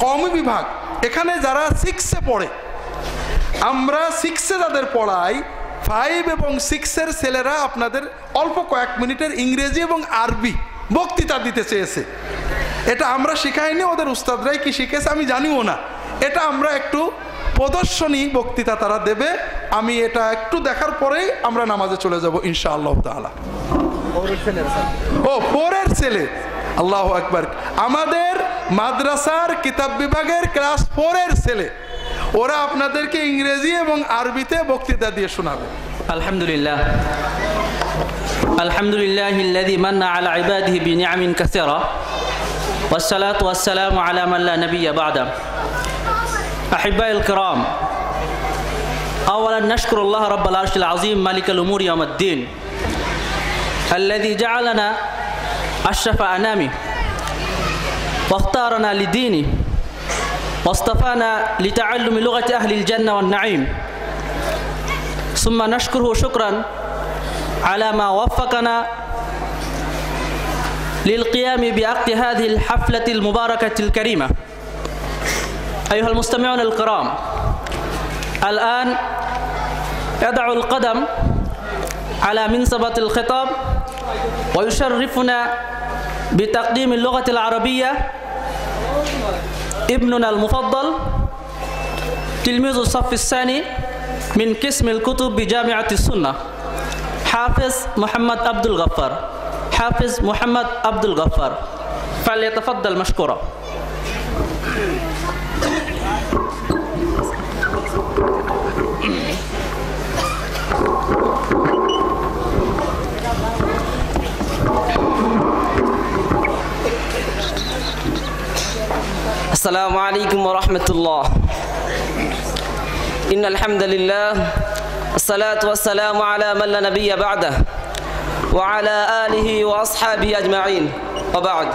কওমি বিভাগ, এখানে যারা 6-এ পড়ে, আমরা 6-এ যাদের পড়াই, 5 এবং 6-এর ছেলেরা আপনাদের অল্প কয়েক মিনিটের ইংরেজি এবং আরবি বক্তৃতা দিতে চেয়েছে। এটা আমরা শিখাইনি, ওদের উস্তাদরাই কি শিখেছে আমি জানিও না। এটা আমরা একটু প্রদর্শনী বক্তৃতা তারা দেবে, আমি এটা একটু দেখার পরেই আমরা নামাজে চলে যাব ইনশাআল্লাহ তাআলা। ও 4-এর ছেলে, আল্লাহু আকবার। আমাদের মাদ্রাসার কিতাব বিভাগের ক্লাস 4-এর ছেলে, ওরা আপনাদেরকে ইংরেজি এবং আরবিতে বক্তৃতা দিয়ে শোনাবে। আলহামদুলিল্লাহ, আলহামদুলিল্লাহিল্লাযী মান্না আলা ইবাদিহি বিনিআমিন কাসীরা ওয়াসসালাতু ওয়াসসালামু আলা মান লা নাবিয়্যা বা'দা। আহিব্বাইল কিরাম, আওয়ালান নাশকুরুল্লাহ রাব্বাল আরশিল আযীম মালিকাল উমুরি ইয়াউমিদ্দিন الذي جعلنا أشرف أنامه واختارنا لدينه واصطفانا لتعلم لغة أهل الجنة والنعيم، ثم نشكره شكرا على ما وفقنا للقيام بعقد هذه الحفلة المباركة الكريمة. أيها المستمعون الكرام، الآن يضع القدم على منصبة الخطاب ويشرفنا بتقديم اللغة العربية ابننا المفضل تلميذ الصف الثاني من قسم الكتب بجامعة السنة، حافظ محمد عبد الغفار. حافظ محمد عبد الغفار، فليتفضل مشكورا. السلام عليكم ورحمة الله. إن الحمد لله، الصلاة والسلام على من لا نبي بعده وعلى آله وأصحابه أجمعين، وبعد.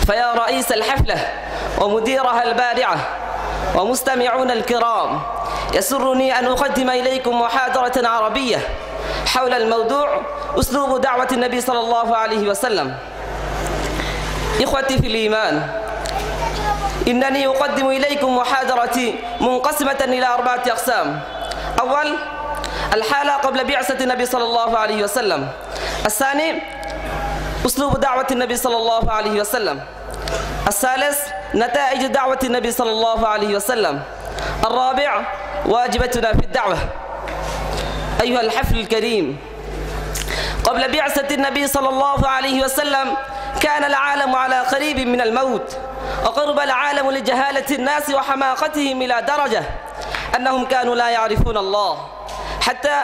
فيا رئيس الحفلة ومديرها البارعة ومستمعون الكرام، يسرني أن أقدم إليكم محاضرة عربية حول الموضوع أسلوب دعوة النبي صلى الله عليه وسلم. إخوتي في الإيمان، إنني أقدم إليكم محاضرتي منقسمة إلى 4 أقسام. أول، الحالة قبل بعثة النبي صلى الله عليه وسلم. الثاني، أسلوب دعوة النبي صلى الله عليه وسلم. الثالث، نتائج دعوة النبي صلى الله عليه وسلم. الرابع، واجبتنا في الدعوة. أيها الحفل الكريم، قبل بعثة النبي صلى الله عليه وسلم كان العالم على قريب من الموت، وقرب العالم لجهالة الناس وحماقتهم إلى درجة أنهم كانوا لا يعرفون الله، حتى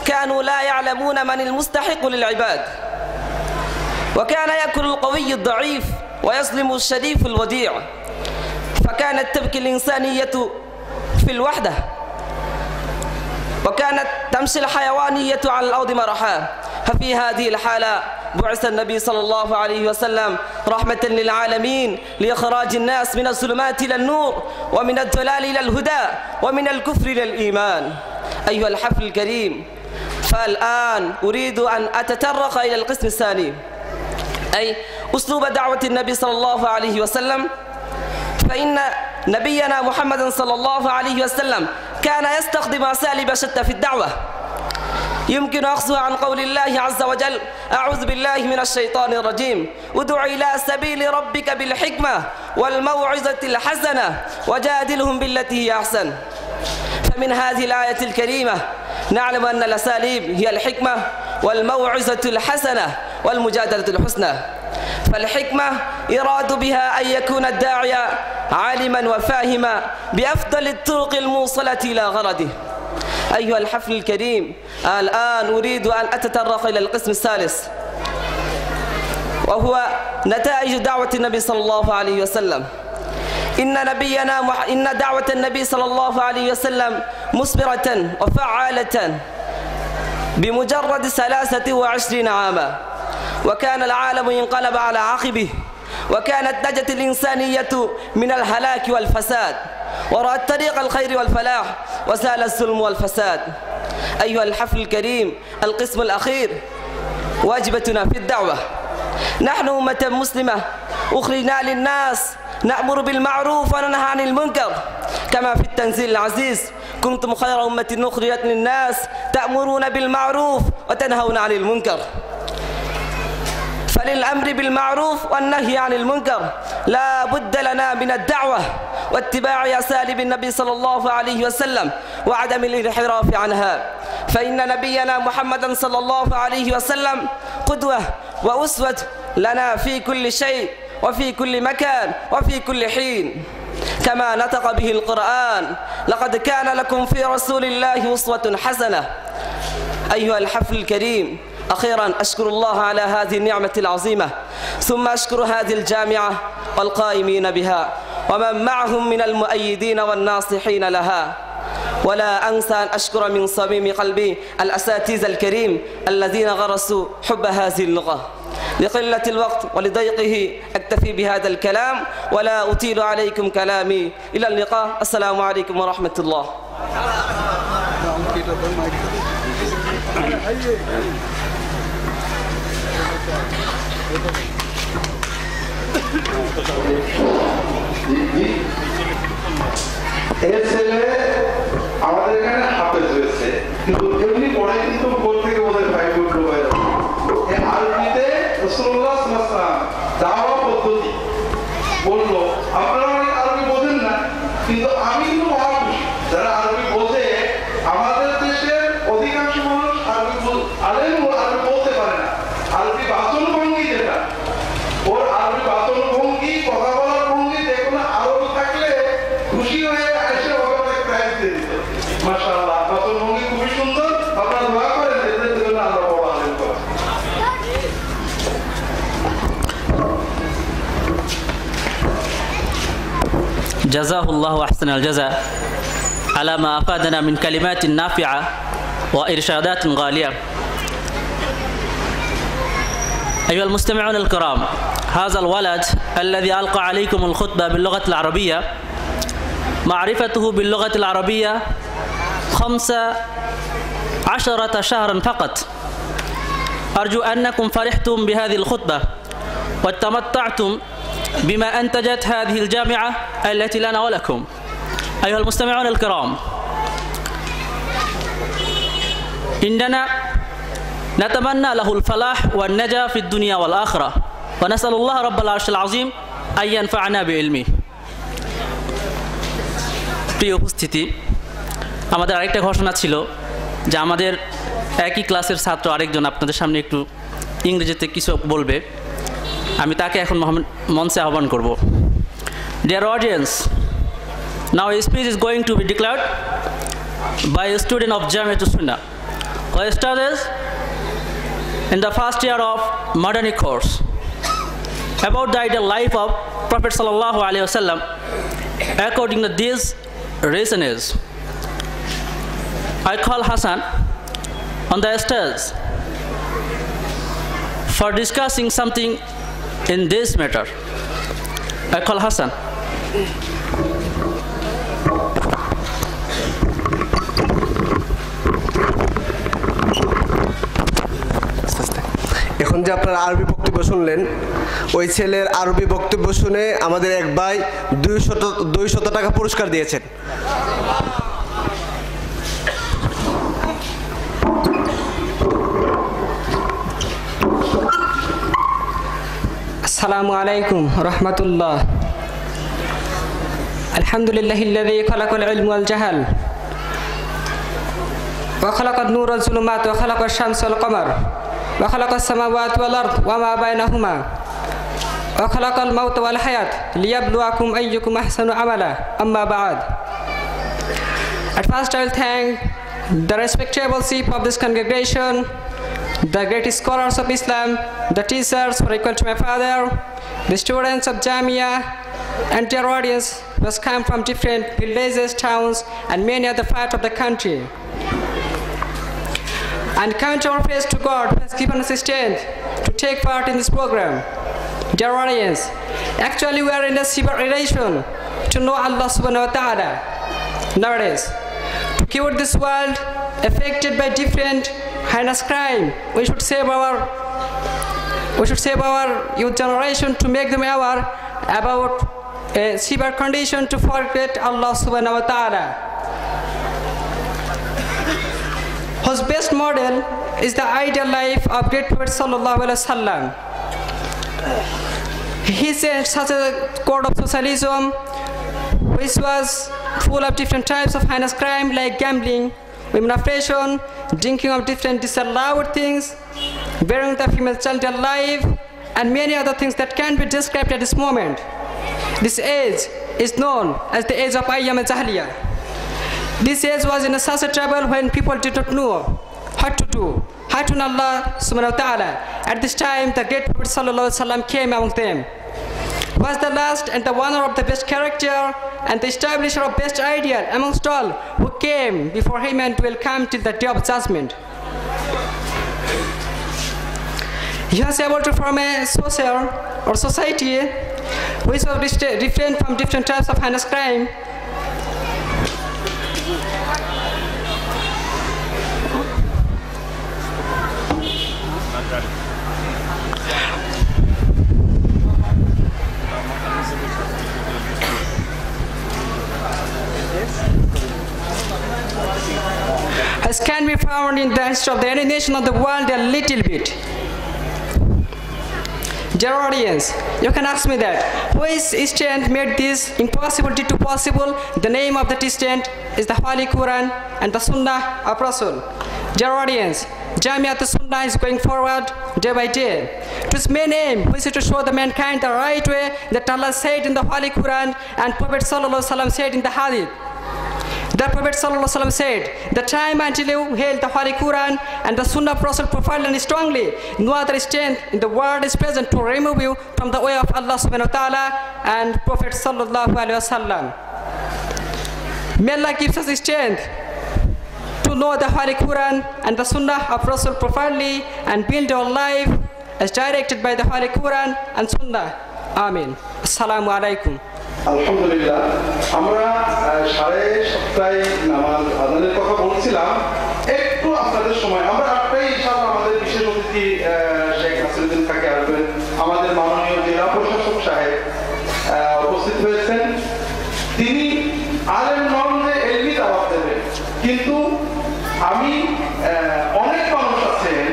كانوا لا يعلمون من المستحق للعباد، وكان يأكل القوي الضعيف ويظلم الشريف الوديع، فكانت تبكي الإنسانية في الوحدة، وكانت تمشي الحيوانية على الأرض مرحا. ففي هذه الحالة بعث النبي صلى الله عليه وسلم رحمة للعالمين لإخراج الناس من الظلمات إلى النور، ومن الضلال إلى الهدى، ومن الكفر إلى الإيمان. أيها الحفل الكريم، فالآن أريد أن أتطرق إلى القسم الثاني، أي أسلوب دعوة النبي صلى الله عليه وسلم. فإن نبينا محمد صلى الله عليه وسلم كان يستخدم أساليب شتى في الدعوة، يمكن أخذها عن قول الله عز وجل: أعوذ بالله من الشيطان الرجيم، ادع إلى سبيل ربك بالحكمة والموعظة الحسنة وجادلهم بالتي هي أحسن. فمن هذه الآية الكريمة نعلم أن الأساليب هي الحكمة والموعظة الحسنة والمجادلة الحسنى. فالحكمة يراد بها أن يكون الداعية عالما وفاهما بأفضل الطرق الموصلة إلى غرضه. أيها الحفل الكريم، الآن أريد أن أتطرق إلى القسم الثالث، وهو نتائج دعوة النبي صلى الله عليه وسلم. إن دعوة النبي صلى الله عليه وسلم مثمرة وفعالة بمجرد 23 عاما، وكان العالم ينقلب على عقبه، وكانت نجت الإنسانية من الهلاك والفساد، ورأت طريق الخير والفلاح، وزال الظلم والفساد. أيها الحفل الكريم، القسم الأخير واجبتنا في الدعوة. نحن أمة مسلمة أخرجنا للناس نأمر بالمعروف وننهى عن المنكر كما في التنزيل العزيز كنتم خير أمة أخرجت للناس تأمرون بالمعروف وتنهون عن المنكر. فللأمر بالمعروف والنهي عن المنكر لا بد لنا من الدعوة واتباع أساليب النبي صلى الله عليه وسلم وعدم الانحراف عنها، فإن نبينا محمدا صلى الله عليه وسلم قدوة وأسوة لنا في كل شيء وفي كل مكان وفي كل حين، كما نطق به القرآن لقد كان لكم في رسول الله أسوة حسنة. أيها الحفل الكريم، أخيرا أشكر الله على هذه النعمة العظيمة، ثم أشكر هذه الجامعة والقائمين بها ومن معهم من المؤيدين والناصحين لها، ولا أنسى أن أشكر من صميم قلبي الأساتذة الكريم الذين غرسوا حب هذه اللغة. لقلة الوقت ولضيقه أكتفي بهذا الكلام ولا أطيل عليكم كلامي. إلى اللقاء، السلام عليكم ورحمة الله. এর ছেলে আমাদের এখানে হাফেজ হয়েছে, কিন্তু এমনি পড়ে কিন্তু বোর্ড থেকে ওদের ভাই বোন ডুবাই এই আরবিতে রাসূলুল্লাহ সাল্লাল্লাহু আলাইহি ওয়াসাল্লাম দাওয়া পদ্ধতি বললো। আপনারা অনেক আরবি বোঝেন না, কিন্তু আমি কিন্তু মহাপুরুষ যারা আরবি বোঝে। আমাদের দেশের অধিকাংশ মানুষ আরবি আলেম আরবি বলতে পারে না। আরবি বাচন ভঙ্গি যেটা, ওর আরবি বাচন ভঙ্গি, কথা বলার ভঙ্গি দেখুন আরবি থাকলে খুশি হয়ে এসে ওকে প্রাইজ দিয়ে দিত। মাশাআল্লাহ, বাচন ভঙ্গি খুবই সুন্দর। আপনারা দোয়া করেন এদের জন্য আল্লাহ বড় আলেম করেন। جزاه الله أحسن الجزاء على ما أفادنا من كلمات نافعة وإرشادات غالية. أيها المستمعون الكرام، هذا الولد الذي ألقى عليكم الخطبة باللغة العربية معرفته باللغة العربية 15 شهرا فقط. أرجو أنكم فرحتم بهذه الخطبة وتمتعتم بما أنتجت هذه الجامعة التي لنا ولكم. أيها المستمعون الكرام، إننا نتمنى له الفلاح والنجاة في الدنيا والآخرة، ونسأل الله رب العرش العظيم أن ينفعنا بعلمه. প্রিয় উপস্থিতি, আমাদের আরেকটা ঘোষণা ছিল যে আমাদের একই ক্লাসের ছাত্র আরেকজন আপনাদের সামনে একটু ইংরেজিতে কিছু বলবে। আমি তাকে এখন মঞ্চে আহ্বান করব। Dear audience, now a speech is going to be declared by a student of Jamiatul Sunnah, who studies in the first year of Madani course, about the ideal life of Prophet sallallahu alaihi wasallam according to these reasons. I call Hassan on the stage for discussing something in this matter. I call Hassan. এখন যে আপনারা আরবি বক্তব্য শুনলেন, ওই ছেলের আরবি বক্তব্য শুনে আমাদের এক ভাই 200 টাকা পুরস্কার দিয়েছেন। السلام عليكم ورحمة الله. الحمد لله الذي خلق العلم والجهل وخلق النور والظلمات وخلق الشمس والقمر وخلق السماوات والأرض وما بينهما وخلق الموت والحياة ليبلوكم أيكم أحسن عملا. أما بعد, at first I will thank the respectable chief of this congregation, the great scholars of Islam, the teachers who are equal to my father, the students of Jamia, and dear audience who has come from different villages, towns, and many other parts of the country. And count our praise to God who has given us strength to take part in this program. Dear audience, actually we are in a civilization to know Allah subhanahu wa ta'ala. Nowadays, to cure this world affected by different heinous crime, we should save our youth generation to make them aware about a severe condition to forget Allah subhanahu wa ta'ala, whose best model is the ideal life of great Prophet sallallahu alaihi wasallam. He said such a code of socialism which was full of different types of heinous crime like gambling, women oppression, drinking of different disallowed things, bearing the female child alive, and many other things that can't be described at this moment. This age is known as the age of Ayyam al-Jahiliyyah. This age was in such a trouble when people did not know what to do, how to know Allah subhanahu wa ta'ala. At this time, the great Prophet sallallahu alaihi wasallam came among them, was the last and the one of the best character and the establisher of best ideal amongst all who came before him and will come till the day of judgment. He was able to form a social or society which was different from different types of heinous crime. As can be found in the history of the any nation of the world a little bit. Dear audience, you can ask me that, which student made this impossibility to possible? The name of that student is the Holy Quran and the Sunnah of Rasul. Dear audience, Jamiat al-Sunnah is going forward day by day. To its main aim, which is to show the mankind the right way that Allah said in the Holy Quran and Prophet sallallahu alaihi wasallam said in the Hadith. The Prophet ﷺ said, the time until you held the Holy Quran and the Sunnah of Rasul profoundly and strongly, no other strength in the world is present to remove you from the way of Allah subhanahu wa ta'ala and Prophet ﷺ. May Allah gives us strength to know the Holy Quran and the Sunnah of Rasul profoundly and build our life as directed by the Holy Quran and Sunnah. Amin. Assalamu alaikum. আলহামদুলিল্লাহ, আমরা 7:30 নামাজ আযানের কথা বলছিলাম। একটু আপনাদের সময় আমরা 8টায় ইনশাআল্লাহ আমাদের বিশেষ অতিথি শেখ নাসিরউদ্দিন কাকি আসবেন, আমাদের মাননীয় জেলা প্রশাসক সাহেব উপস্থিত হয়েছেন। তিনি আলেম নন যে এলমি দাওয়াত দেবেন, কিন্তু আমি অনেক মানুষ আছেন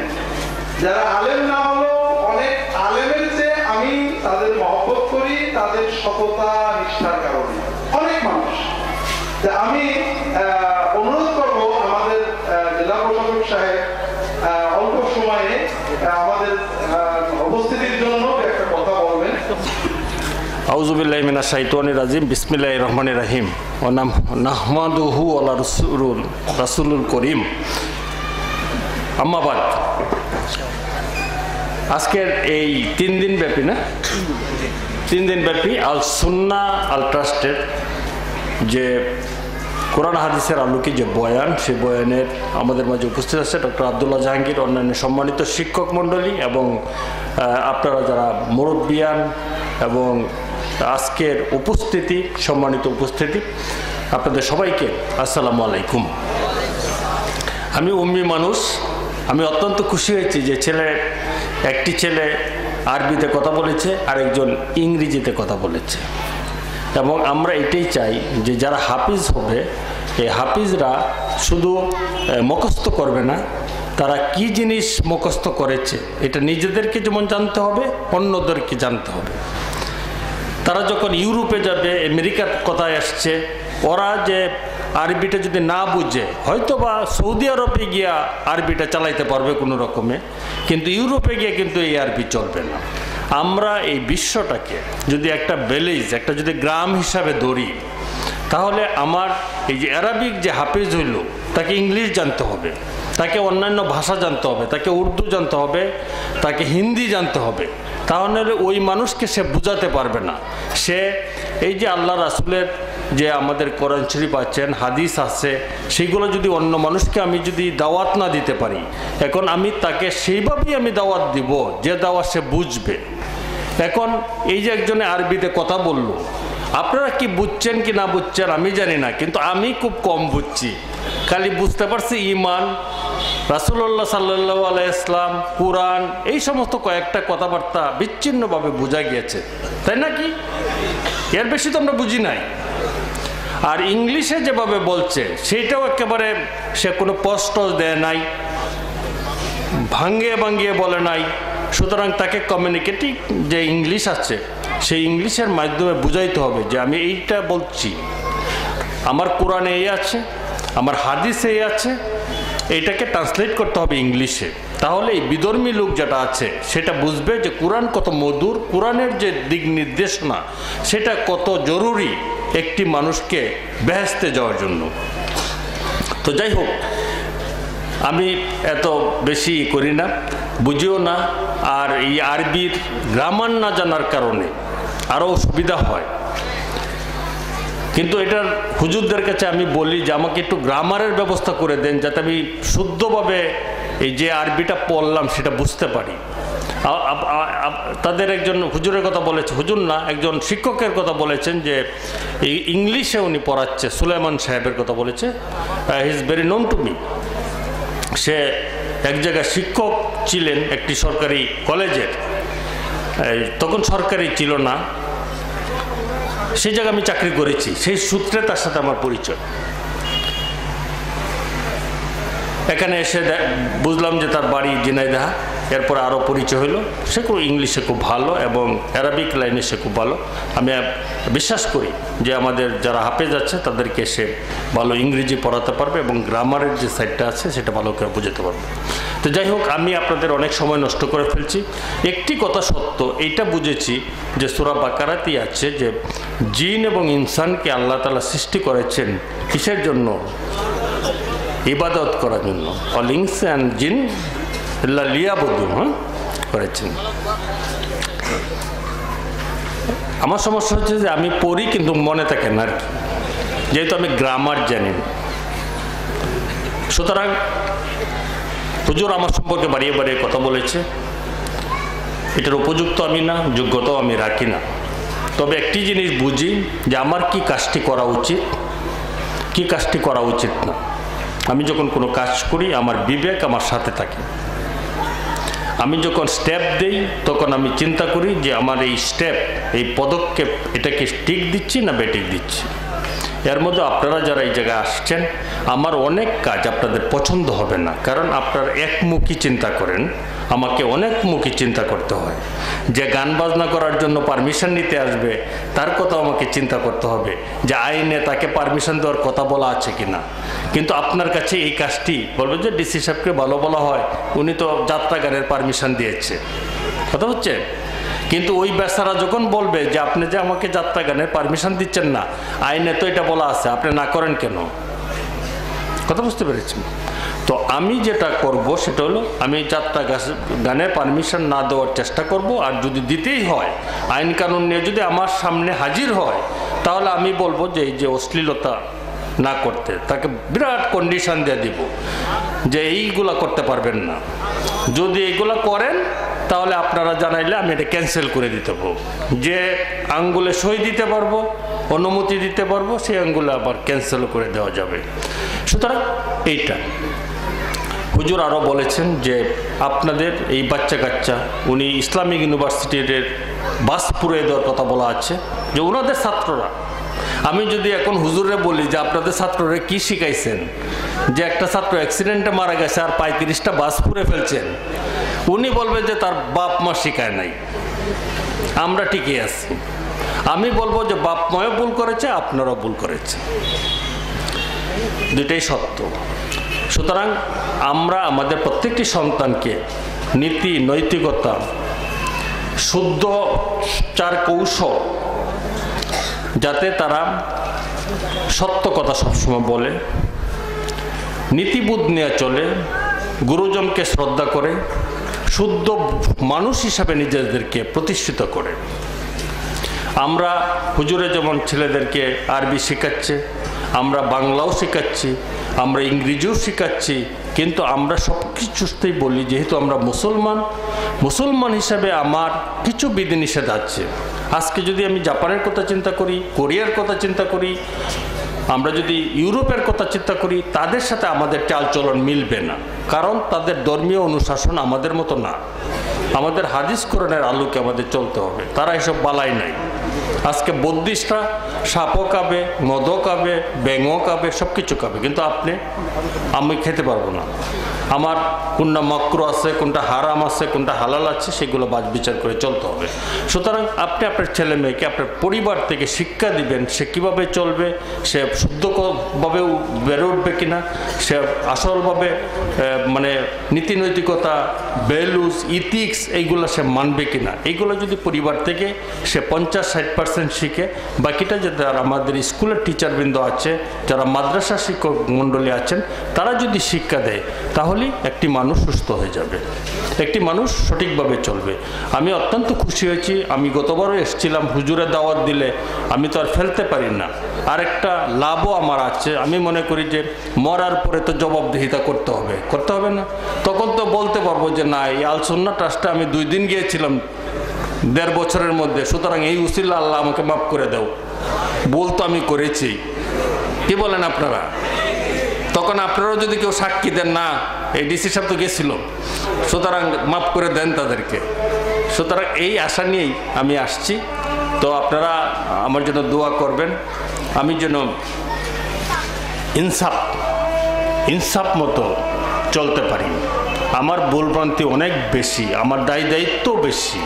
যারা আলেম না হলেও অনেক আলেমের চেয়ে আমি তাদের মহব্বত করি, তাদের সততা নিষ্ঠার কারণে অনেক মানুষ। আমি অনুরোধ করব আমাদের জেলা প্রশাসক সাহেব অল্প সময়ে আমাদের উপস্থিতির জন্য একটা কথা বলবেন। আউযু বিল্লাহি মিনাশ শাইতানির রাজিম, বিসমিল্লাহির রহমানির রহিম, ওয়া নাহমাদুহু ওয়া রাসূলুল করিম, আম্মা বাদ। আজকের এই 3 দিন ব্যাপী আল সুন্নাহ আল ট্রাস্টের যে কোরআন হাদিসের আলোকে যে বয়ান, সেই বয়ানের আমাদের মাঝে উপস্থিত আছে ডক্টর আব্দুল্লাহ জাহাঙ্গীর, অন্যান্য সম্মানিত শিক্ষক মণ্ডলী এবং আপনারা যারা মুরব্বিয়ান এবং আজকের সম্মানিত উপস্থিতি, আপনাদের সবাইকে আসসালামু আলাইকুম। আমি উম্মি মানুষ, আমি অত্যন্ত খুশি হয়েছি যে একটি ছেলে আরবিতে কথা বলেছে, আরেকজন ইংরেজিতে কথা বলেছে, এবং আমরা এটাই চাই যে যারা হাফিজ হবে, এই হাফিজরা শুধু মুখস্থ করবে না, তারা কি জিনিস মুখস্থ করেছে এটা নিজেদেরকে যেমন জানতে হবে, অন্যদেরকে জানতে হবে। তারা যখন ইউরোপে যাবে, আমেরিকার কথায় আসছে, ওরা যে আরবিটা যদি না বুঝে, হয়তো বা সৌদি আরবে গিয়া আরবিটা চালাইতে পারবে কোনো রকমে, কিন্তু ইউরোপে গিয়ে কিন্তু এই আরবি চলবে না। আমরা এই বিশ্বটাকে যদি একটা একটা যদি গ্রাম হিসাবে ধরি, তাহলে আমার এই যে আরবিক যে হাফিজ হইল, তাকে ইংলিশ জানতে হবে, তাকে অন্যান্য ভাষা জানতে হবে, তাকে উর্দু জানতে হবে, তাকে হিন্দি জানতে হবে, তাহলে ওই মানুষকে সে বুঝাতে পারবে না। সে এই যে আল্লাহ রাসূলের যে আমাদের কোরআন শরীফ আছেন, হাদিস আছে, সেইগুলো যদি অন্য মানুষকে আমি যদি দাওয়াত না দিতে পারি, এখন আমি তাকে সেইভাবেই আমি দাওয়াত দিব যে দাওয়াত সে বুঝবে। এখন এই যে একজনে আরবিতে কথা বলল, আপনারা কি বুঝছেন কি না বুঝছেন আমি জানি না, কিন্তু আমি খুব কম বুঝছি। খালি বুঝতে পারছি ঈমান, রাসূলুল্লাহ সাল্লাল্লাহু আলাইহি ইসলাম, কোরআন, এই সমস্ত কয়েকটা কথাবার্তা বিচ্ছিন্নভাবে বোঝা গিয়েছে, তাই নাকি? এর বেশি তো আমরা বুঝি নাই। আর ইংলিশে যেভাবে বলছে সেইটাও একেবারে সে কোনো স্পষ্ট দেয় নাই, ভাঙ্গিয়ে ভাঙ্গিয়ে বলে নাই। সুতরাং তাকে কমিউনিকেটিভ যে ইংলিশ আছে সেই ইংলিশের মাধ্যমে বুঝাইতে হবে যে আমি এইটা বলছি, আমার কোরআনে এই আছে, আমার হাদিসে এই আছে, এইটাকে ট্রান্সলেট করতে হবে ইংলিশে। তাহলে এই বিধর্মী লোক যেটা আছে সেটা বুঝবে যে কোরআন কত মধুর, কোরআনের যে দিক নির্দেশনা সেটা কত জরুরি একটি মানুষকে বেহেশতে যাওয়ার জন্য। তো যাই হোক, আমি এত বেশি করি না, বুঝিও না। আর এই আরবির গ্রামার না জানার কারণে আরও সুবিধা হয়। কিন্তু এটার হুজুরদের কাছে আমি বলি যে আমাকে একটু গ্রামারের ব্যবস্থা করে দেন, যাতে আমি শুদ্ধভাবে এই যে আরবিটা পড়লাম সেটা বুঝতে পারি। তাদের একজন হুজুরের কথা বলেছে, হুজুর না, একজন শিক্ষকের কথা বলেছেন যে এই ইংলিশে উনি পড়াচ্ছে, সুলাইমান সাহেবের কথা বলেছে। He is very known to me. সে এক জায়গায় শিক্ষক ছিলেন একটি সরকারি কলেজের, তখন সরকারি ছিল না, সেই জায়গায় আমি চাকরি করেছি, সেই সূত্রে তার সাথে আমার পরিচয়। এখানে এসে বুঝলাম যে তার বাড়ি ঝিনাইদহ। এরপর আরও পরিচয় হলো। সে খুব ইংলিশে খুব ভালো এবং অ্যারাবিক লাইনে সে খুব ভালো। আমি বিশ্বাস করি যে আমাদের যারা হাফেজ আছে তাদেরকে সে ভালো ইংরেজি পড়াতে পারবে এবং গ্রামারের যে সাইডটা আছে সেটা ভালো করে বুঝাতে পারবে। তো যাই হোক, আমি আপনাদের অনেক সময় নষ্ট করে ফেলছি। একটি কথা সত্য, এইটা বুঝেছি যে সূরা বাকারাতেই আছে যে জিন এবং ইনসানকে আল্লাহ তাআলা সৃষ্টি করেছেন কিসের জন্য? ইবাদত করার জন্য। অল ইনস অ্যান্ড জিন লিয়াবুদু করেছেন। আমার সমস্যা হচ্ছে যে আমি পড়ি কিন্তু মনে থাকে না আর কি, যেহেতু আমি গ্রামার জানি না। সুতরাং হুজুর আমার সম্পর্কে বাড়িয়ে বাড়িয়ে কথা বলেছে, এটার উপযুক্ত আমি না, যোগ্যতাও আমি রাখি না। তবে একটি জিনিস বুঝি যে আমার কি কাজটি করা উচিত, কি কাজটি করা উচিত না। আমি যখন কোনো কাজ করি আমার বিবেক আমার সাথে থাকে। আমি যখন স্টেপ দেই তখন আমি চিন্তা করি যে আমার এই স্টেপ, এই পদক্ষেপ, এটাকে ঠিক দিচ্ছি না বেঠিক দিচ্ছি। এর মধ্যে আপনারা যারা এই জায়গায় আসছেন, আমার অনেক কাজ আপনাদের পছন্দ হবে না, কারণ আপনারা একমুখী চিন্তা করেন, আমাকে অনেকমুখী চিন্তা করতে হয়। যে গান বাজনা করার জন্য পারমিশন নিতে আসবে তার কথা আমাকে চিন্তা করতে হবে যে আইনে তাকে পারমিশন দেওয়ার কথা বলা আছে কিনা। কিন্তু আপনার কাছে এই কাজটি বলবে যে ডিসি সাহেবকে ভালো বলা হয়, উনি তো যাত্রা গানের পারমিশন দিয়েছে, কথা হচ্ছে। কিন্তু ওই বেচারা যখন বলবে যে আপনি যে আমাকে যাত্রা গানের পারমিশন দিচ্ছেন না, আইনে তো এটা বলা আছে, আপনি না করেন কেন? কথা বুঝতে পেরেছেন? তো আমি যেটা করব সেটা হলো আমি যাত্রা গানের পারমিশন না দেওয়ার চেষ্টা করব। আর যদি দিতেই হয়, আইন কানুন নিয়ে যদি আমার সামনে হাজির হয়, তাহলে আমি বলবো যে এই যে অশ্লীলতা না করতে, তাকে বিরাট কন্ডিশন দিয়ে দিব যে এইগুলা করতে পারবেন না। যদি এইগুলা করেন তাহলে আপনারা জানাইলে আমি এটা ক্যান্সেল করে দিতে পারবো। যে আঙ্গুলে সই দিতে পারবো, অনুমতি দিতে পারবো, সেই আঙ্গুলে আবার ক্যান্সেল করে দেওয়া যাবে। সুতরাং এইটা হুজুর আরও বলেছেন যে আপনাদের এই বাচ্চা কাচ্চা, উনি ইসলামিক ইউনিভার্সিটির বাস পুড়িয়ে দেওয়ার কথা বলা আছে, যে ওনাদের ছাত্ররা, আমি যদি এখন হুজুরে বলি যে আপনাদের ছাত্ররা কি শিখাইছেন, যে একটা ছাত্র অ্যাক্সিডেন্টে মারা গেছে আর 35টা বাস পুড়ে ফেলছেন, উনি বলবে যে তার বাপ মা শিখায় নাই, আমরা ঠিকই আছি। আমি বলবো যে বাপ মাও ভুল করেছে, আপনারাও ভুল করেছে, দুইটাই সত্য। সুতরাং আমরা আমাদের প্রত্যেকটি সন্তানকে নীতি, নৈতিকতা, শুদ্ধ চার কৌশল, যাতে তারা সত্য কথা সবসময় বলে, নীতিবোধ নিয়ে চলে, গুরুজনকে শ্রদ্ধা করে, শুদ্ধ মানুষ হিসাবে নিজেদেরকে প্রতিষ্ঠিত করে। আমরা হুজুরে যেমন ছেলেদেরকে আরবি শেখাচ্ছে, আমরা বাংলাও শেখাচ্ছি, আমরা ইংরেজিও শেখাচ্ছি, কিন্তু আমরা সব কিছুতেই বলি যেহেতু আমরা মুসলমান হিসাবে আমার কিছু বিধিনিষেধ আছে। আজকে যদি আমি জাপানের কথা চিন্তা করি, কোরিয়ার কথা চিন্তা করি, আমরা যদি ইউরোপের কথা চিন্তা করি, তাদের সাথে আমাদের চালচলন মিলবে না, কারণ তাদের ধর্মীয় অনুশাসন আমাদের মতো না। আমাদের হাদিস কোরআনের আলোকে আমাদের চলতে হবে, তারা এসব বালাই নাই। আজকে বুদ্ধিস্টরা সাপও খাবে, মদও খাবে, ব্যাঙও খাবে, সব কিছু খাবে, কিন্তু আমি খেতে পারবো না। আমার কোনটা মাকরু আছে, কোনটা হারাম আছে, কোনটা হালাল আছে, সেগুলো বাজ বিচার করে চলতে হবে। সুতরাং আপনি আপনার ছেলে মেয়েকে আপনার পরিবার থেকে শিক্ষা দিবেন, সে কীভাবে চলবে, সে শুদ্ধভাবে বেড়ে উঠবে কিনা, সে আসলভাবে মানে নীতি নৈতিকতা, ভ্যালুস, ইথিক্স এইগুলো সে মানবে কিনা। এইগুলো যদি পরিবার থেকে সে 50-60% শিখে, বাকিটা যারা আমাদের স্কুলের টিচারবৃন্দ আছে, যারা মাদ্রাসা শিক্ষক মণ্ডলী আছেন, তারা যদি শিক্ষা দেয়, তাহলে একটি মানুষ সুস্থ হয়ে যাবে, একটি মানুষ সঠিকভাবে চলবে। আমি অত্যন্ত খুশি হয়েছি। আমি গতবারও এসেছিলাম, হুজুরের দাওয়াত দিলে আমি তো আর ফেলতে পারি না। আরেকটা লাভও আমার আছে, আমি মনে করি যে মরার পরে তো জবাবদিহিতা করতে হবে না? তখন তো বলতে পারবো যে না, এই আল সুন্নাহ ট্রাস্টে আমি 2 দিন গিয়েছিলাম 1.5 বছরের মধ্যে, সুতরাং এই উসিলা আল্লাহ আমাকে মাফ করে দাও, ভুল তো আমি করেছি। কি বলেন আপনারা? তখন আপনারাও যদি কেউ সাক্ষী দেন, না এই ডিসি সাহেব তো গেছিল, সুতরাং মাফ করে দেন তাদেরকে। সুতরাং এই আশা নিয়েই আমি আসছি। তো আপনারা আমার জন্য দোয়া করবেন, আমি যেন ইনসাফ মতো চলতে পারি। আমার ভুলভ্রান্তি অনেক বেশি, আমার দায়িত্ব বেশি।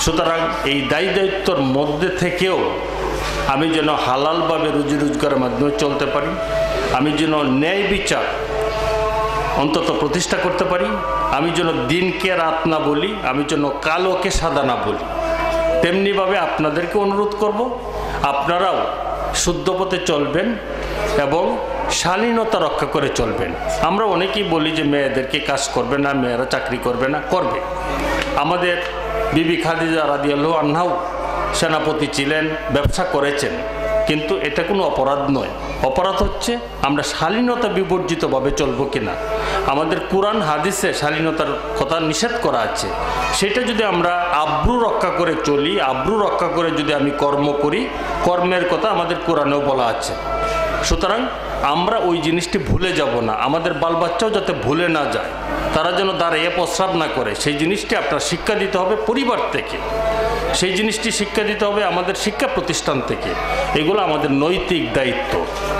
সুতরাং এই দায়িত্বর মধ্যে থেকেও আমি যেন হালালভাবে রুজি রোজগারের মাধ্যমে চলতে পারি, আমি যেন ন্যায় বিচার অন্তত প্রতিষ্ঠা করতে পারি, আমি যেন দিনকে রাত না বলি, আমি যেন কালোকে সাদা না বলি। তেমনিভাবে আপনাদেরকে অনুরোধ করব, আপনারাও শুদ্ধ পথে চলবেন এবং শালীনতা রক্ষা করে চলবেন। আমরা অনেকেই বলি যে মেয়েদেরকে কাজ করবে না, মেয়েরা চাকরি করবে না, করবে। আমাদের বিবি খাদিজা রাদিয়াল্লাহু আনহাও সেনাপতি ছিলেন, ব্যবসা করেছেন, কিন্তু এটা কোনো অপরাধ নয়। অপরাধ হচ্ছে আমরা শালীনতা বিবর্জিতভাবে চলবো কিনা। আমাদের কোরআন হাদিসে শালীনতার কথা নিষেধ করা আছে, সেটা যদি আমরা আব্রু রক্ষা করে চলি, আব্রু রক্ষা করে যদি আমি কর্ম করি, কর্মের কথা আমাদের কোরআনেও বলা আছে। সুতরাং আমরা ওই জিনিসটি ভুলে যাব না, আমাদের বাল বাচ্চাও যাতে ভুলে না যায়, তারা যেন দাঁড়িয়ে প্রস্রাব না করে, সেই জিনিসটি আপনার শিক্ষা দিতে হবে পরিবার থেকে, সেই জিনিসটি শিক্ষা দিতে হবে আমাদের শিক্ষা প্রতিষ্ঠান থেকে। এগুলো আমাদের নৈতিক দায়িত্ব।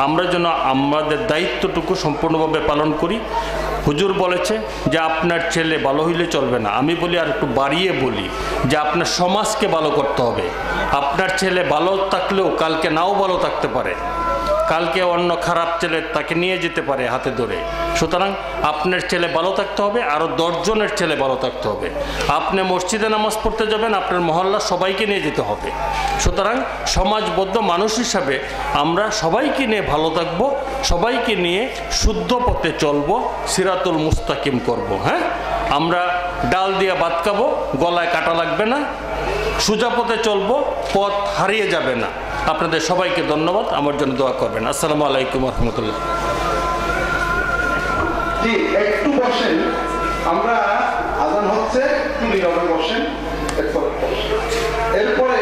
আমরা যেন আমাদের দায়িত্বটুকু সম্পূর্ণভাবে পালন করি। হুজুর বলেছে যে আপনার ছেলে ভালো হইলে চলবে না, আমি বলি আর একটু বাড়িয়ে বলি যে আপনার সমাজকে ভালো করতে হবে। আপনার ছেলে ভালো থাকলেও কালকে নাও ভালো থাকতে পারে, কালকে অন্য খারাপ ছেলে তাকে নিয়ে যেতে পারে হাতে ধরে। সুতরাং আপনার ছেলে ভালো থাকতে হবে, আরও 10 জনের ছেলে ভালো থাকতে হবে। আপনি মসজিদে নামাজ পড়তে যাবেন, আপনার মহল্লা সবাইকে নিয়ে যেতে হবে। সুতরাং সমাজবদ্ধ মানুষ হিসাবে আমরা সবাইকে নিয়ে ভালো থাকব, সবাইকে নিয়ে শুদ্ধ পথে চলব, সিরাতুল মুস্তাকিম করব। হ্যাঁ, আমরা ডাল দিয়ে ভাত খাবো, গলায় কাটা লাগবে না, সোজা পথে চলবো, পথ হারিয়ে যাবে না। আপনাদের সবাইকে ধন্যবাদ, আমার জন্য দোয়া করবেন। আসসালামু আলাইকুম রহমতুল্লাহ। জি, একটু বসেন, আমরা আজান হচ্ছে, একটু নীরবে বসেন। এরপরে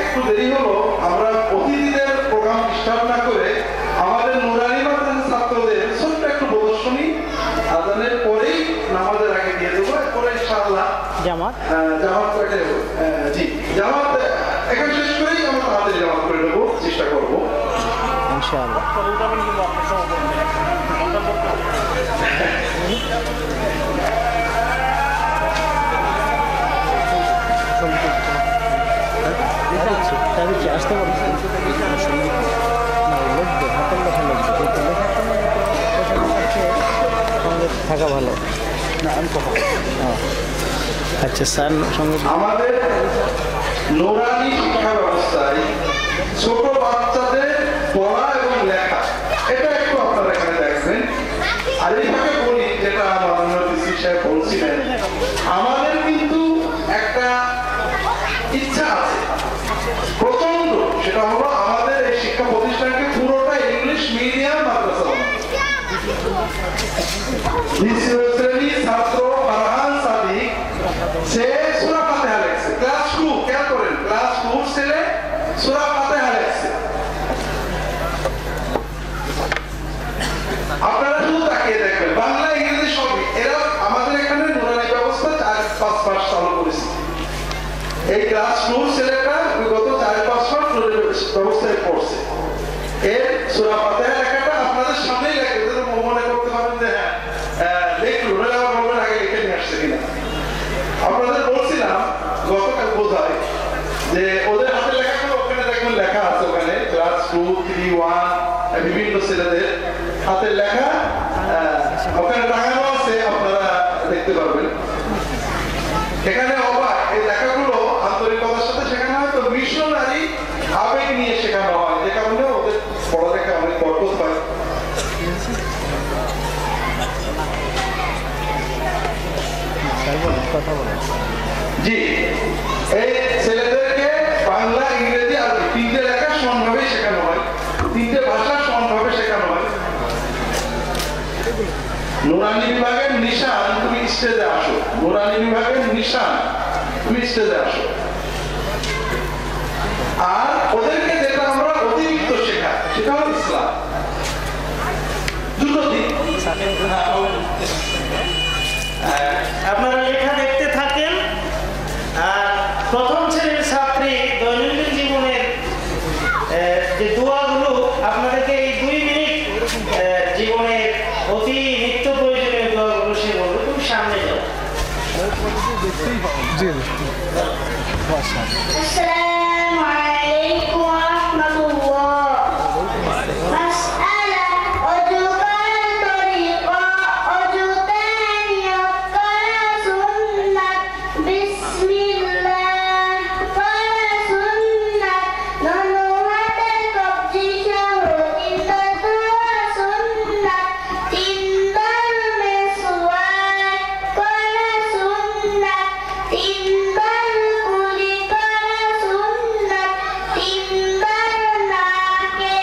একটু দেরি হলো, আমরা অতিথিদের প্রোগ্রাম ডিস্টার্ব না করে আমাদের নুরানি মাদ্রাসার ছাত্রদের ছোট্ট একটু প্রদর্শনী আজানের পরেই নামাজের আগে দিয়ে দেবো। এরপরে ইনশাআল্লাহ জামাত জি জামাত এখানে শেষ করেই আমরা তাড়াতাড়ি জামাত করে নেবো, চেষ্টা করবো ইনশাআল্লাহ। আসতে পারছি থাকা ভালো না। আচ্ছা স্যার, সঙ্গে আমাদের নুরানি শিক্ষা ব্যবস্থায় ছোট বাচ্চাদের পড়া এবং লেখা, এটা একটু আপনারা এখানে দেখবেন। আর এইভাবে বলি, যেটা মাননীয় ডিসি সাহেব বলছিলেন, আমাদের কিন্তু একটা ইচ্ছা আছে প্রচন্ড, সেটা হলো আমাদের এই শিক্ষা প্রতিষ্ঠানকে পুরোটা ইংলিশ মিডিয়াম মাদ্রাসা ছাত্র ফারহান সাদিক, সে সূরা ফাতিহা লেখছে, ক্লাস 2, খেয়াল করেন, ক্লাস 2 ছেলে সূরা ফাতিহা লেখছে। আপনারা শুধু তাকিয়ে দেখবেন, বাংলা ইংরেজি সবই। এরা আমাদের এখানে নুরানি ব্যবস্থা 4-5 মাস চালু করেছে। এই ক্লাস 2 ছেলেটা পড়ছে। এর সূরা ফাতিহা লেখাটা আপনাদের সামনেই লেখা, ওদের মনে করতে পারেন যে হ্যাঁ লেখলো, নইলে আবার বলবেন আগে লিখে নিয়ে আসছে কিনা। আপনাদের বলছিলাম গতকাল বোধহয় যে ওদের হাতে লেখাগুলো ওখানে দেখবেন লেখা আছে, ওখানে ক্লাস 2, 3, 1 বিভিন্ন ছেলেদের হাতের লেখা ওখানে টাঙানো আছে, আপনারা দেখতে পারবেন। এখানে অবাক এই লেখাগুলো আন্তরিকতার সাথে শেখানো হয়, তো মিশনারি আবেগ নিয়ে শেখানো হয়, যে কারণে ওদের পড়ালেখা অনেক বরকত হয়। জি, এই ছেলেদেরকে বাংলা, ইংরেজি, আরবি তিনটে লেখা সমানভাবে শেখানো হয়, তিনটে ভাষা সমানভাবে শেখানো হয়। নুরানি বিভাগের নিশান, তুমি স্টেজে আসো। নুরানি বিভাগের নিশান, তুমি স্টেজে আসো। আর ওদেরকে যেটা আমরা অতিরিক্ত শেখাই সেটা হলো ইসলাম। দুটো দিক আপনারা লেখা দেখতে থাকেন। আর প্রথম শ্রেণীর ছাত্রী দৈনন্দিন জীবনের যে দোয়াগুলো আপনাদেরকে এই 2 মিনিট জীবনের অতি নিত্য প্রয়োজনীয় দোয়াগুলো সে বলবে, তুমি সামনে যাও। আসসালামু আলাইকুম ওয়া রাহমাতুল্লাহ। মাসআলা অজু করার তরিকা, অজু তাহিয়াত করা সুন্নাত, বিসমিল্লাহ করা সুন্নাত, দোনো হাতের কবজি সহ তিনবার দোয়া সুন্নাত, তিনবার মেসওয়াক করা সুন্নাত, তিনবার কুলি করা সুন্নাত, তিনবার নাকে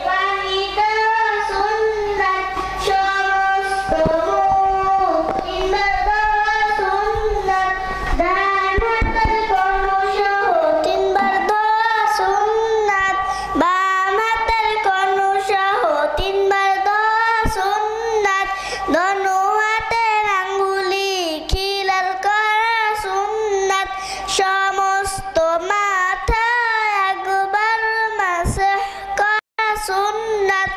পানি দেওয়া সুন্নাত, সমস্ত মুখ তিনবার দেওয়া সুন্নাত, ডান হাতের কনুই সহ তিনবার দেওয়া সুন্নাত, বাম হাতের কনুই সহ তিনবার দেওয়া সুন্নাত, দোনো হাতের আঙ্গুলি খিলাল করা সুন্নাত, সমস্ত মাথা একবার মাসহ করা সুন্নাত,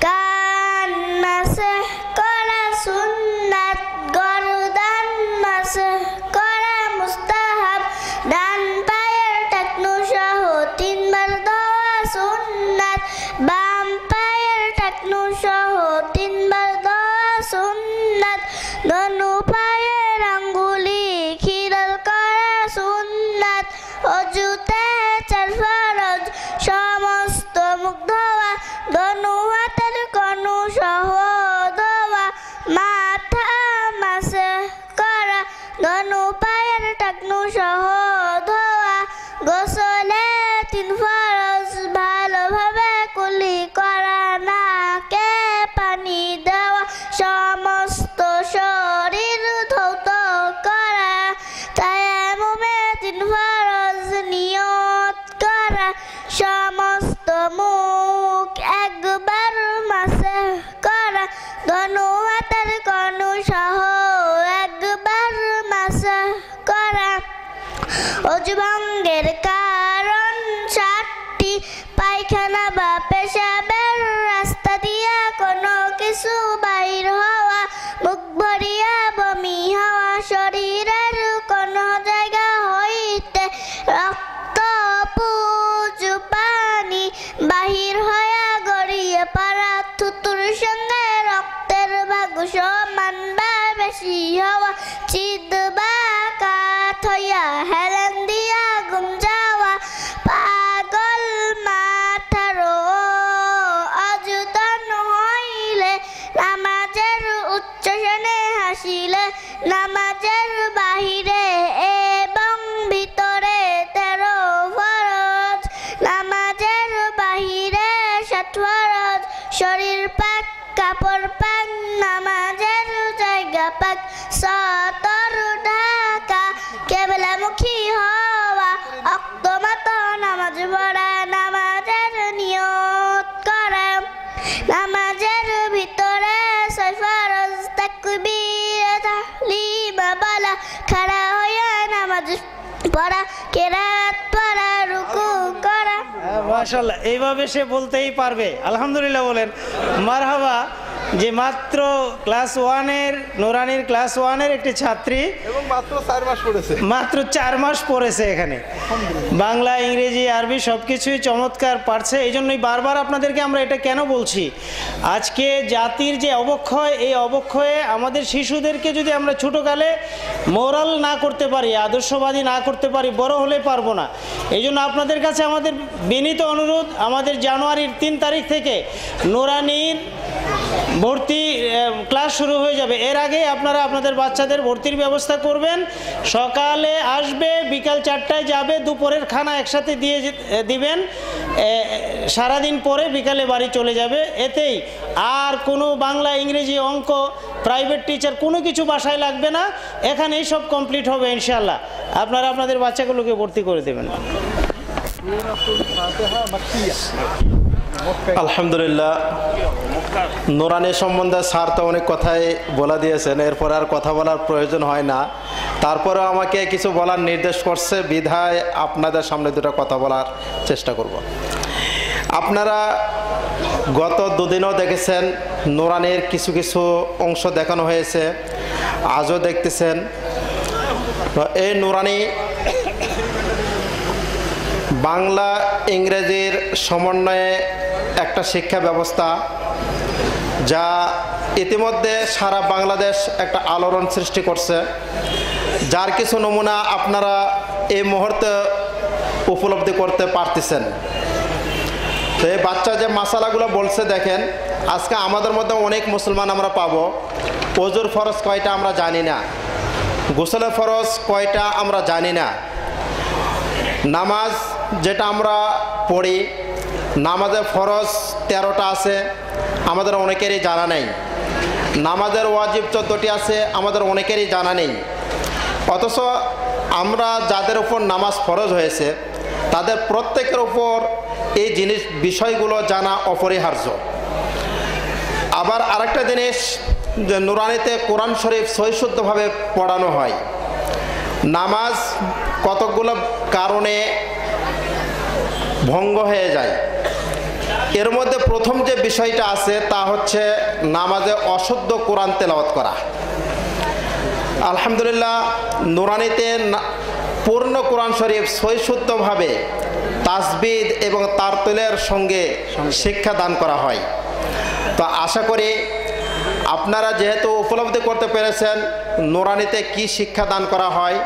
কান মাসহ করা সুন্নাত, গর্দান মাসহ করা মুস্তাহাব, ডান পায়ের টাকনু সহ তিনবার দেওয়া সুন্নাত, বাম পায়ের টাকনু সহ তিনবার দেওয়া সুন্নাত, দোনো পায়ের আঙ্গুলি খিলাল করা সুন্নাত, অজুতে 4 ফরজ, সমস্ত মুখ ধোয়া, দোনো হাতের কনু সহ ধোয়া, মাথা মাসহ করা, দোনো পায়ের টাকনু সহ ধোয়া, গোসলে 3 ফরজ, ভালোভাবে কুলি করা, নাকে পানি দেওয়া, সমস্ত শরীর ধৌত করা, তায়াম্মুমে 3 ফরজ, নিয়ত করা, সমস্ত মুখ একবার মাসহ করা, দোনো হাতের কনু সহ একবার মাসহ করা। অজু ভঙ্গের কারণ 7টি, পায়খানা বা পেশাবের রাস্তা দিয়া কোনো কিছু বাইর হওয়া, মুখ ভরিয়া বমি হওয়া, শরীরের কোনো জায়গা হইতে রক্ত, পুজ, পানি বাহির হইয়া গড়িয়ে পড়া, থুতুর সঙ্গে রক্তের ভাগ সমান বা বেশি হওয়া, চিদ বা কাত হইয়া হেলেন দিয়া ঘুম যাওয়া, পাগল মাথারও অযতন হইলে, নামাজের উচ্চাসনে হাসিলে, নামাজের বাহিরে এবং ভিতরে 13 ফরজ, নামাজের বাহিরে 7 ফরজ, শরীর পাক, কাপড় পাক, নামাজের জায়গা পাক, সতর ঢাকা, কেবলামুখী হওয়া, অক্তমত নামাজ পড়া, নামাজের নিয়ত করা, নামাজের ভিতরে 6 ফরজ, তাকবীর, তাহলিল বলা, খাড়া হইয়া নামাজ পড়া, কেরাত পড়া, রুকু করা। মাশাআল্লাহ, এইভাবে সে বলতেই পারবে। আলহামদুলিল্লাহ বলেন মারহাবা। যে মাত্র ক্লাস 1-এর নুরানির ক্লাস 1-এর একটি ছাত্রী এবং মাত্র 4 মাস পড়েছে, মাত্র 4 মাস পড়েছে এখানে। বাংলা, ইংরেজি, আরবি সব কিছুই চমৎকার পারছে। এই জন্যই বারবার আপনাদেরকে আমরা এটা কেন বলছি, আজকে জাতির যে অবক্ষয়, এই অবক্ষয়ে আমাদের শিশুদেরকে যদি আমরা ছোটোকালে মোরাল না করতে পারি, আদর্শবাদী না করতে পারি, বড় হলে পারবো না। এই জন্য আপনাদের কাছে আমাদের বিনীত অনুরোধ, আমাদের জানুয়ারির 3 তারিখ থেকে নুরানির ভর্তি ক্লাস শুরু হয়ে যাবে। এর আগে আপনারা আপনাদের বাচ্চাদের ভর্তির ব্যবস্থা করবেন। সকালে আসবে, বিকাল 4টায় যাবে, দুপুরের খানা একসাথে দিবেন, সারাদিন পরে বিকালে বাড়ি চলে যাবে। এতেই আর কোনো বাংলা, ইংরেজি, অঙ্ক, প্রাইভেট টিচার কোনো কিছু বাসায় লাগবে না, এখানেই সব কমপ্লিট হবে ইনশাআল্লাহ। আপনারা আপনাদের বাচ্চাগুলোকে ভর্তি করে দেবেন। আলহামদুলিল্লাহ, নুরানি সম্বন্ধে স্যার তো অনেক কথাই বলে দিয়েছেন, এরপর আর কথা বলার প্রয়োজন হয় না। তারপরেও আমাকে কিছু বলার নির্দেশ করছে, বিধায় আপনাদের সামনে দুটো কথা বলার চেষ্টা করব। আপনারা গত দুদিনও দেখেছেন নুরানির কিছু কিছু অংশ দেখানো হয়েছে, আজও দেখতেছেন। এই নুরানি বাংলা ইংরেজির সমন্বয়ে একটা শিক্ষা ব্যবস্থা, যা ইতিমধ্যে সারা বাংলাদেশ একটা আলোড়ন সৃষ্টি করছে, যার কিছু নমুনা আপনারা এই মুহূর্তে উপলব্ধি করতে পারতেছেন। তো এই বাচ্চা যে মাসালাগুলো বলছে দেখেন, আজকে আমাদের মধ্যে অনেক মুসলমান আমরা পাবো ওজুর ফরজ কয়টা আমরা জানি না, গোসলের ফরজ কয়টা আমরা জানি না, নামাজ যেটা আমরা পড়ি, নামাজের ফরজ 13টা আছে, আমাদের অনেকেরই জানা নেই। নামাজের ওয়াজিব 14টি আছে, আমাদের অনেকেরই জানা নেই। অথচ আমরা যাদের উপর নামাজ ফরজ হয়েছে তাদের প্রত্যেকের উপর এই বিষয়গুলো জানা অপরিহার্য। আবার আরেকটা জিনিস, যে নুরানিতে কোরআন শরীফ সহিশুদ্ধভাবে পড়ানো হয়। নামাজ কতকগুলো কারণে ভঙ্গ হয়ে যায়। এর মধ্যে প্রথম যে বিষয়টা আছে তা হচ্ছে নামাজে অশুদ্ধ কোরআন তেলাওয়াত করা। আলহামদুলিল্লাহ, নুরানিতে পূর্ণ কোরআন শরীফ সহিশুদ্ধভাবে তাসবিদ এবং তারতিলের সঙ্গে শিক্ষা দান করা হয়। তো আশা করি আপনারা যেহেতু উপলব্ধি করতে পেরেছেন নুরানিতে কি শিক্ষা দান করা হয়,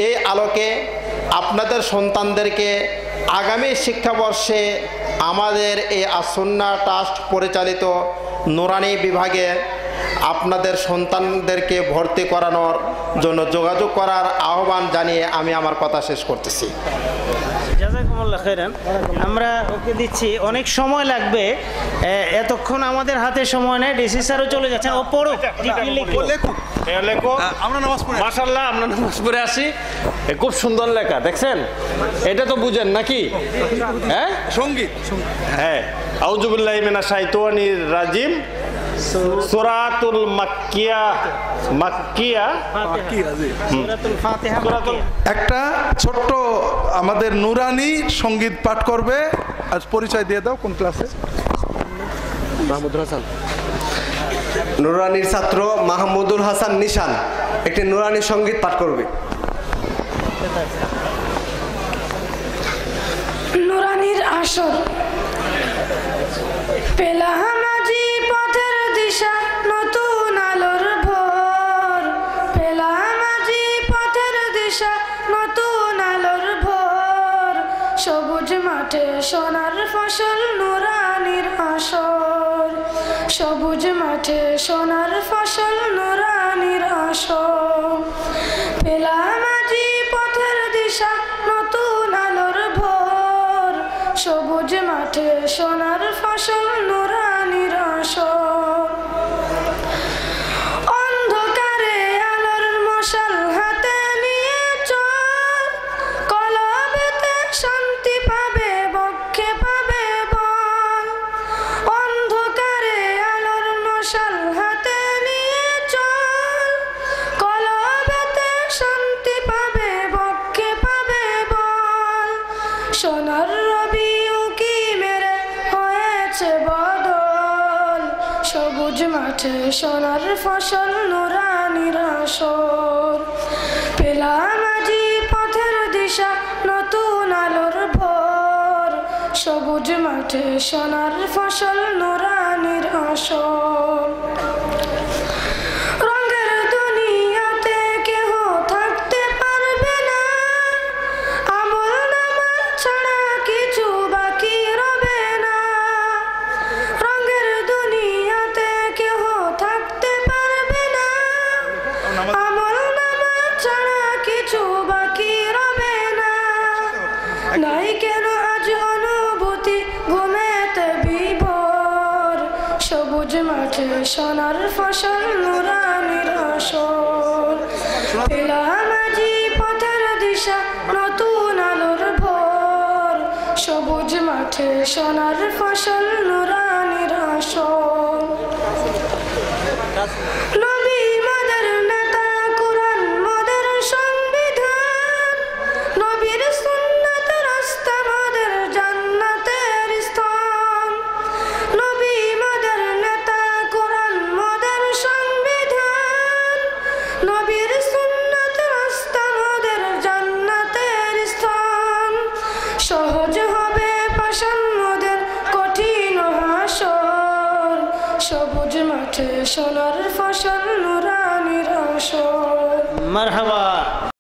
এই আলোকে আপনাদের সন্তানদেরকে আগামী শিক্ষাবর্ষে আমাদের এই আসুন্না ট্রাস্ট পরিচালিত নুরানি বিভাগে আপনাদের সন্তানদেরকে ভর্তি করানোর জন্য যোগাযোগ করার আহ্বান জানিয়ে আমি আমার কথা শেষ করতেছি। জাযাকুমুল্লাহ খাইরান। আমরা ওকে দিচ্ছি, অনেক সময় লাগবে, এতক্ষণ আমাদের হাতে সময় নেই। ডিসি স্যারও চলে যাচ্ছেন, ও পড়ো, আমরা নামাজ পড়ি। মাশাআল্লাহ, আমরা নামাজ পড়ে আসি। খুব সুন্দর লেখা, দেখছেন? এটা তো বুঝেন নাকি? হ্যাঁ, সঙ্গীত। হ্যাঁ, আউযু বিল্লাহি মিনাশ শাইতানির রাজিম, সূরাতুল মাক্কিয়া। একটা ছোট্ট আমাদের নুরানি সঙ্গীত পাঠ করবে। আজ পরিচয় দিয়ে দাও, কোন ক্লাসে? মাহমুদুল হাসান, নুরানির ছাত্র মাহমুদুল হাসান নিশান একটি নুরানি সঙ্গীত পাঠ করবে। নুরানির আসর পেলাম আজি পথের দিশা, নতুন আলোর ভোর। পেলাম আজি পথের দিশা, নতুন আলোর ভোর। সবুজ মাঠে সোনার ফসল, নুরানির আসর। সবুজ মাঠে সোনার ফসল, নুরানির আসর। পেলাম আজি পথের দিশা, নতুন আলোর ভোর। সবুজ মাঠে সোনার ফসল, নুরানির আসর। অন্ধকারে আলোর মশাল হাতে নিয়ে চল, কলবেতে শান্তি পাবে, বক্ষে পাবে বল। অন্ধকারে আলোর মশাল হাতে নিয়ে চল, কলবেতে শান্তি পাবে, বক্ষে পাবে বল। সোনার সবুজ মাঠে সোনার ফসল নুরানির আসর পেলাম আজি পথের দিশা নতুন আলোর ভোর সবুজ মাঠে সোনার ফসল নুরানির আসর রঙের দুনিয়াতে কেহ থাকতে পারবে না আমল নামা ছাড়া কিছু বাকি রবে না রঙের দুনিয়াতে কেহ থাকতে পারবে না আমল নামা ছাড়া কিছু বাকি রবে না নাই কেন আজ অনুভূতি ঘুমেতে বিভোর সবুজ মাঠে সোনার ফসল নুরানির আসর পেলাম আজি পথের দিশা নতুন আলোর ভোর সবুজ মাঠে সোনার ফসল নুরানির আসর নবী মদের নেতা কুরআন মদের সংবিধান নবীর সুন্নাত রাস্তা মদের জান্নাতের স্থান নবী মদের নেতা কুরআন মদের সংবিধান নবীর সুন্নাত রাস্তা মদের জান্নাতের স্থান সহজ হবে পাষাণ মদের কঠিন হাসর সবুজ মাঠে সোনার ফসল নুরানির আসর মারহাবা